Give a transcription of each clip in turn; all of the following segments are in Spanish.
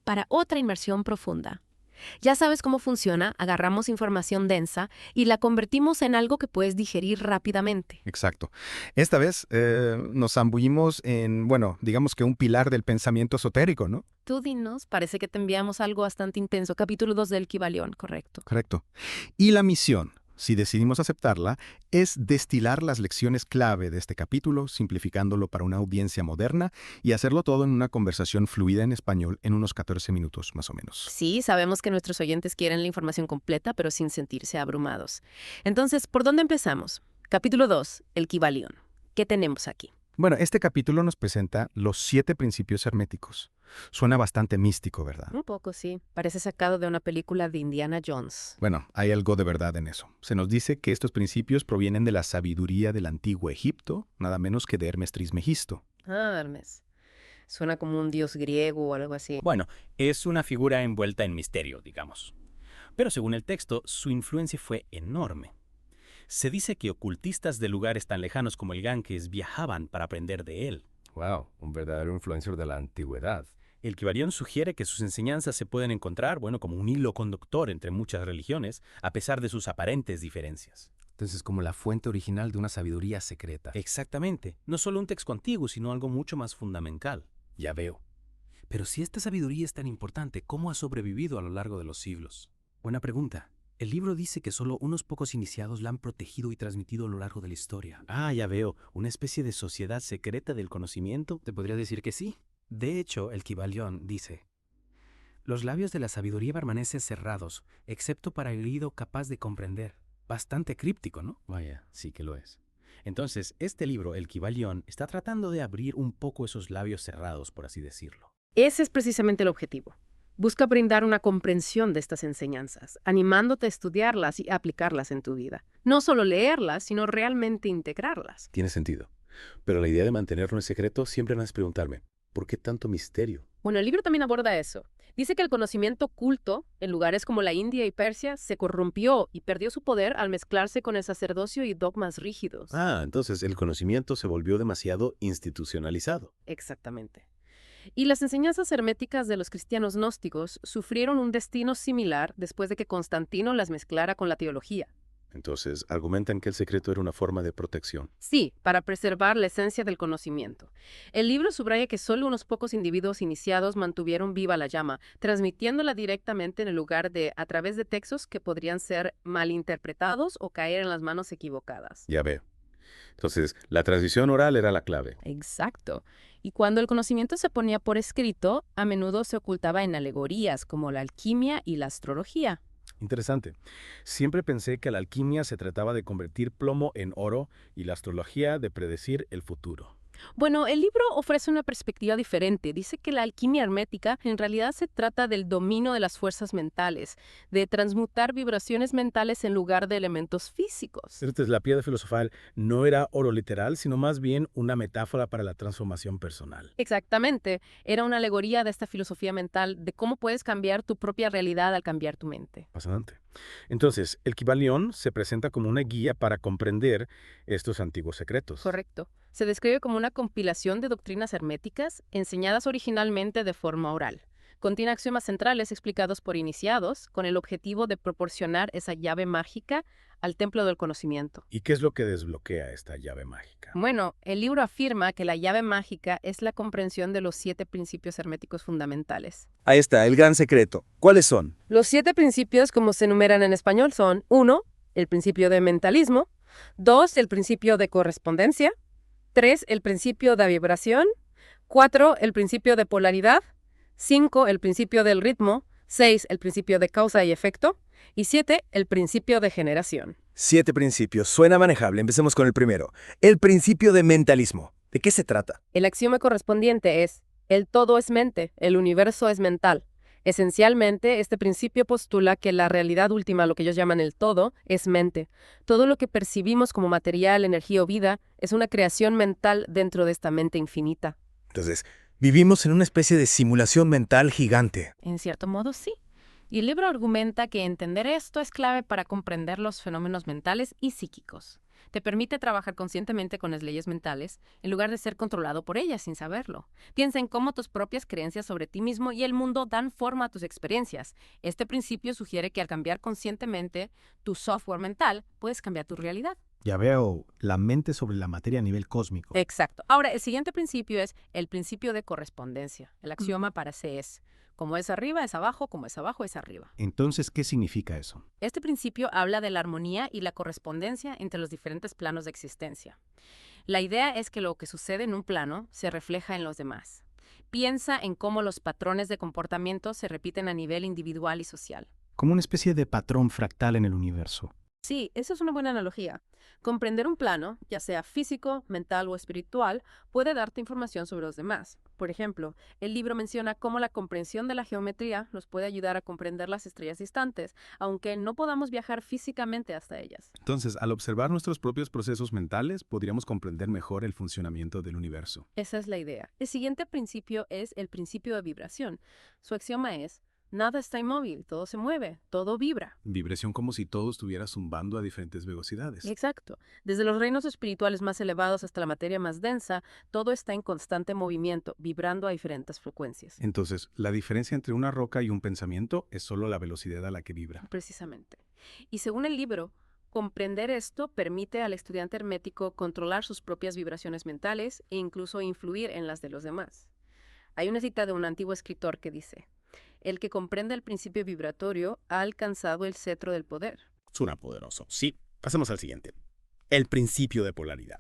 para otra inmersión profunda. Ya sabes cómo funciona, agarramos información densa y la convertimos en algo que puedes digerir rápidamente. Exacto. Esta vez nos zambullimos en, bueno, digamos que un pilar del pensamiento esotérico, ¿no? Tú dinos, parece que te enviamos algo bastante intenso. Capítulo 2 del Kybalión, correcto. Correcto. Y la misión, si decidimos aceptarla, es destilar las lecciones clave de este capítulo, simplificándolo para una audiencia moderna y hacerlo todo en una conversación fluida en español en unos 14 minutos más o menos. Sí, sabemos que nuestros oyentes quieren la información completa, pero sin sentirse abrumados. Entonces, ¿por dónde empezamos? Capítulo 2, el Kybalión. ¿Qué tenemos aquí? Bueno, este capítulo nos presenta los 7 principios herméticos. Suena bastante místico, ¿verdad? Un poco, sí. Parece sacado de una película de Indiana Jones. Bueno, hay algo de verdad en eso. Se nos dice que estos principios provienen de la sabiduría del antiguo Egipto, nada menos que de Hermes Trismegisto. Ah, Hermes. Suena como un dios griego o algo así. Bueno, es una figura envuelta en misterio, digamos. Pero según el texto, su influencia fue enorme. Se dice que ocultistas de lugares tan lejanos como el Ganges viajaban para aprender de él. Wow, un verdadero influencer de la antigüedad. El Kybalión sugiere que sus enseñanzas se pueden encontrar, como un hilo conductor entre muchas religiones, a pesar de sus aparentes diferencias. Entonces, como la fuente original de una sabiduría secreta. Exactamente. No solo un texto antiguo, sino algo mucho más fundamental. Ya veo. Pero si esta sabiduría es tan importante, ¿cómo ha sobrevivido a lo largo de los siglos? Buena pregunta. El libro dice que solo unos pocos iniciados la han protegido y transmitido a lo largo de la historia. Ah, ya veo. ¿Una especie de sociedad secreta del conocimiento? Te podría decir que sí. De hecho, el Kybalión dice: los labios de la sabiduría permanecen cerrados, excepto para el oído capaz de comprender. Bastante críptico, ¿no? Vaya, sí que lo es. Entonces, este libro, el Kybalión, está tratando de abrir un poco esos labios cerrados, por así decirlo. Ese es precisamente el objetivo. Busca brindar una comprensión de estas enseñanzas, animándote a estudiarlas y aplicarlas en tu vida. No solo leerlas, sino realmente integrarlas. Tiene sentido. Pero la idea de mantenerlo en secreto siempre me hace preguntarme, ¿por qué tanto misterio? Bueno, el libro también aborda eso. Dice que el conocimiento oculto en lugares como la India y Persia se corrompió y perdió su poder al mezclarse con el sacerdocio y dogmas rígidos. Ah, entonces el conocimiento se volvió demasiado institucionalizado. Exactamente. Y las enseñanzas herméticas de los cristianos gnósticos sufrieron un destino similar después de que Constantino las mezclara con la teología. Entonces, argumentan que el secreto era una forma de protección. Sí, para preservar la esencia del conocimiento. El libro subraya que solo unos pocos individuos iniciados mantuvieron viva la llama, transmitiéndola directamente en el lugar a través de textos que podrían ser malinterpretados o caer en las manos equivocadas. Ya veo. Entonces, la transición oral era la clave. Exacto. Y cuando el conocimiento se ponía por escrito, a menudo se ocultaba en alegorías como la alquimia y la astrología. Interesante. Siempre pensé que la alquimia se trataba de convertir plomo en oro y la astrología de predecir el futuro. Bueno, el libro ofrece una perspectiva diferente. Dice que la alquimia hermética en realidad se trata del dominio de las fuerzas mentales, de transmutar vibraciones mentales en lugar de elementos físicos. Entonces, la piedra filosofal no era oro literal, sino más bien una metáfora para la transformación personal. Exactamente. Era una alegoría de esta filosofía mental de cómo puedes cambiar tu propia realidad al cambiar tu mente. Fascinante. Entonces, el Kybalión se presenta como una guía para comprender estos antiguos secretos. Correcto. Se describe como una compilación de doctrinas herméticas enseñadas originalmente de forma oral. Contiene axiomas centrales explicados por iniciados con el objetivo de proporcionar esa llave mágica al templo del conocimiento. ¿Y qué es lo que desbloquea esta llave mágica? Bueno, el libro afirma que la llave mágica es la comprensión de los 7 principios herméticos fundamentales. Ahí está, el gran secreto. ¿Cuáles son? Los 7 principios, como se enumeran en español, son 1. El principio de mentalismo. 2. El principio de correspondencia. 3. El principio de vibración. 4. El principio de polaridad. 5. El principio del ritmo. 6. El principio de causa y efecto. Y 7. El principio de generación. 7 principios. Suena manejable. Empecemos con el primero. El principio de mentalismo. ¿De qué se trata? El axioma correspondiente es: el todo es mente, el universo es mental. Esencialmente, este principio postula que la realidad última, lo que ellos llaman el todo, es mente. Todo lo que percibimos como material, energía o vida es una creación mental dentro de esta mente infinita. Entonces, vivimos en una especie de simulación mental gigante. En cierto modo, sí. Y el libro argumenta que entender esto es clave para comprender los fenómenos mentales y psíquicos. Te permite trabajar conscientemente con las leyes mentales en lugar de ser controlado por ellas sin saberlo. Piensa en cómo tus propias creencias sobre ti mismo y el mundo dan forma a tus experiencias. Este principio sugiere que al cambiar conscientemente tu software mental, puedes cambiar tu realidad. Ya veo, la mente sobre la materia a nivel cósmico. Exacto. Ahora, el siguiente principio es el principio de correspondencia. El axioma para C es: como es arriba, es abajo; como es abajo, es arriba. Entonces, ¿qué significa eso? Este principio habla de la armonía y la correspondencia entre los diferentes planos de existencia. La idea es que lo que sucede en un plano se refleja en los demás. Piensa en cómo los patrones de comportamiento se repiten a nivel individual y social. Como una especie de patrón fractal en el universo. Sí, esa es una buena analogía. Comprender un plano, ya sea físico, mental o espiritual, puede darte información sobre los demás. Por ejemplo, el libro menciona cómo la comprensión de la geometría nos puede ayudar a comprender las estrellas distantes, aunque no podamos viajar físicamente hasta ellas. Entonces, al observar nuestros propios procesos mentales, podríamos comprender mejor el funcionamiento del universo. Esa es la idea. El siguiente principio es el principio de vibración. Su axioma es: nada está inmóvil, todo se mueve, todo vibra. Vibración como si todo estuviera zumbando a diferentes velocidades. Exacto. Desde los reinos espirituales más elevados hasta la materia más densa, todo está en constante movimiento, vibrando a diferentes frecuencias. Entonces, la diferencia entre una roca y un pensamiento es solo la velocidad a la que vibra. Precisamente. Y según el libro, comprender esto permite al estudiante hermético controlar sus propias vibraciones mentales e incluso influir en las de los demás. Hay una cita de un antiguo escritor que dice: el que comprende el principio vibratorio ha alcanzado el cetro del poder. Suena poderoso. Sí, pasemos al siguiente. El principio de polaridad.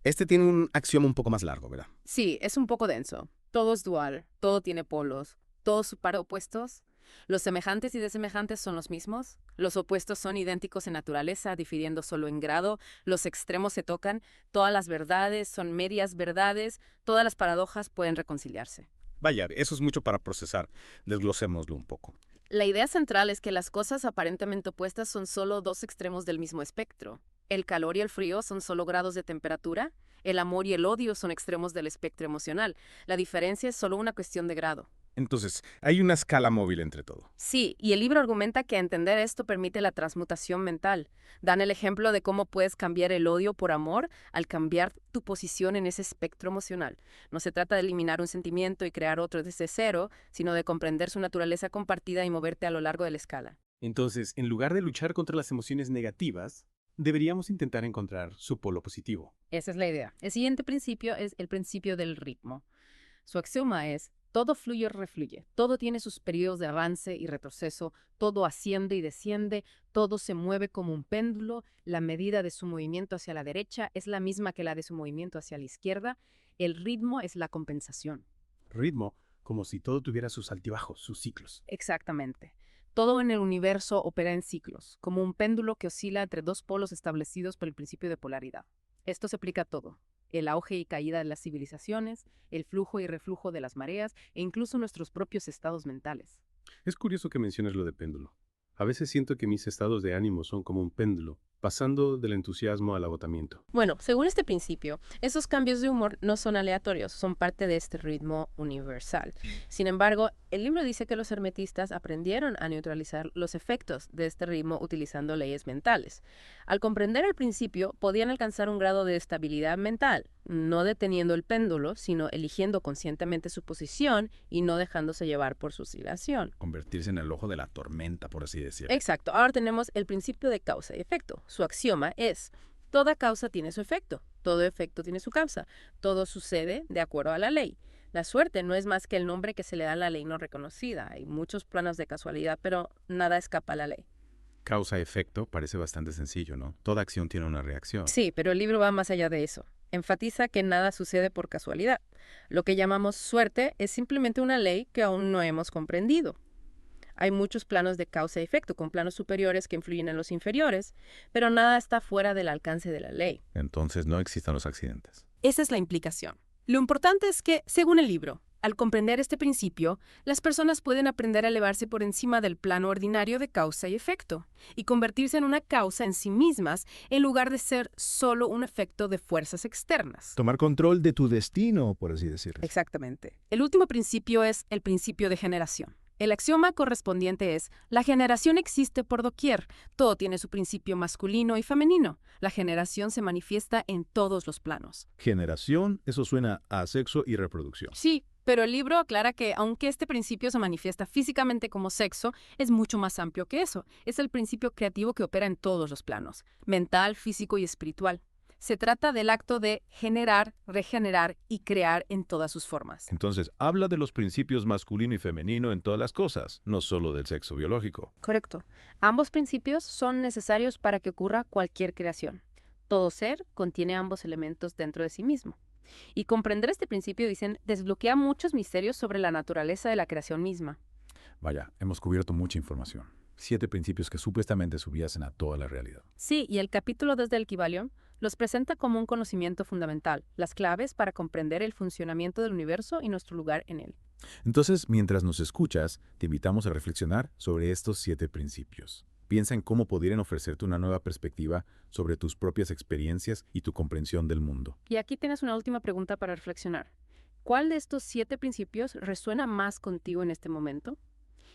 Este tiene un axioma un poco más largo, ¿verdad? Sí, es un poco denso. Todo es dual, todo tiene polos, todos super opuestos. Los semejantes y desemejantes son los mismos. Los opuestos son idénticos en naturaleza, difiriendo solo en grado. Los extremos se tocan. Todas las verdades son medias verdades. Todas las paradojas pueden reconciliarse. Vaya, eso es mucho para procesar. Desglosémoslo un poco. La idea central es que las cosas aparentemente opuestas son solo dos extremos del mismo espectro. El calor y el frío son solo grados de temperatura. El amor y el odio son extremos del espectro emocional. La diferencia es solo una cuestión de grado. Entonces, hay una escala móvil entre todo. Sí, y el libro argumenta que entender esto permite la transmutación mental. Dan el ejemplo de cómo puedes cambiar el odio por amor al cambiar tu posición en ese espectro emocional. No se trata de eliminar un sentimiento y crear otro desde cero, sino de comprender su naturaleza compartida y moverte a lo largo de la escala. Entonces, en lugar de luchar contra las emociones negativas, deberíamos intentar encontrar su polo positivo. Esa es la idea. El siguiente principio es el principio del ritmo. Su axioma es: todo fluye y refluye, todo tiene sus periodos de avance y retroceso, todo asciende y desciende, todo se mueve como un péndulo, la medida de su movimiento hacia la derecha es la misma que la de su movimiento hacia la izquierda, el ritmo es la compensación. Ritmo, como si todo tuviera sus altibajos, sus ciclos. Exactamente. Todo en el universo opera en ciclos, como un péndulo que oscila entre dos polos establecidos por el principio de polaridad. Esto se aplica a todo: el auge y caída de las civilizaciones, el flujo y reflujo de las mareas e incluso nuestros propios estados mentales. Es curioso que menciones lo de péndulo. A veces siento que mis estados de ánimo son como un péndulo, pasando del entusiasmo al agotamiento. Bueno, según este principio, esos cambios de humor no son aleatorios, son parte de este ritmo universal. Sin embargo, el libro dice que los hermetistas aprendieron a neutralizar los efectos de este ritmo utilizando leyes mentales. Al comprender el principio, podían alcanzar un grado de estabilidad mental, no deteniendo el péndulo, sino eligiendo conscientemente su posición y no dejándose llevar por su oscilación. Convertirse en el ojo de la tormenta, por así decirlo. Exacto. Ahora tenemos el principio de causa y efecto. Su axioma es: toda causa tiene su efecto, todo efecto tiene su causa, todo sucede de acuerdo a la ley. La suerte no es más que el nombre que se le da a la ley no reconocida. Hay muchos planos de casualidad, pero nada escapa a la ley. Causa-efecto parece bastante sencillo, ¿no? Toda acción tiene una reacción. Sí, pero el libro va más allá de eso. Enfatiza que nada sucede por casualidad. Lo que llamamos suerte es simplemente una ley que aún no hemos comprendido. Hay muchos planos de causa y efecto, con planos superiores que influyen en los inferiores, pero nada está fuera del alcance de la ley. Entonces no existen los accidentes. Esa es la implicación. Lo importante es que, según el libro, al comprender este principio, las personas pueden aprender a elevarse por encima del plano ordinario de causa y efecto, y convertirse en una causa en sí mismas, en lugar de ser solo un efecto de fuerzas externas. Tomar control de tu destino, por así decirlo. Exactamente. El último principio es el principio de generación. El axioma correspondiente es: la generación existe por doquier. Todo tiene su principio masculino y femenino. La generación se manifiesta en todos los planos. Generación, eso suena a sexo y reproducción. Sí, pero el libro aclara que aunque este principio se manifiesta físicamente como sexo, es mucho más amplio que eso. Es el principio creativo que opera en todos los planos: mental, físico y espiritual. Se trata del acto de generar, regenerar y crear en todas sus formas. Entonces, habla de los principios masculino y femenino en todas las cosas, no solo del sexo biológico. Correcto. Ambos principios son necesarios para que ocurra cualquier creación. Todo ser contiene ambos elementos dentro de sí mismo. Y comprender este principio, dicen, desbloquea muchos misterios sobre la naturaleza de la creación misma. Vaya, hemos cubierto mucha información. 7 principios que supuestamente subyacen a toda la realidad. Sí, y el capítulo desde el Kybalion los presenta como un conocimiento fundamental, las claves para comprender el funcionamiento del universo y nuestro lugar en él. Entonces, mientras nos escuchas, te invitamos a reflexionar sobre estos 7 principios. Piensa en cómo podrían ofrecerte una nueva perspectiva sobre tus propias experiencias y tu comprensión del mundo. Y aquí tienes una última pregunta para reflexionar. ¿Cuál de estos 7 principios resuena más contigo en este momento?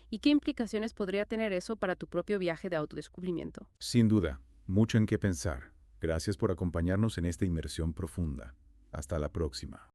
¿Y qué implicaciones podría tener eso para tu propio viaje de autodescubrimiento? Sin duda, mucho en qué pensar. Gracias por acompañarnos en esta inmersión profunda. Hasta la próxima.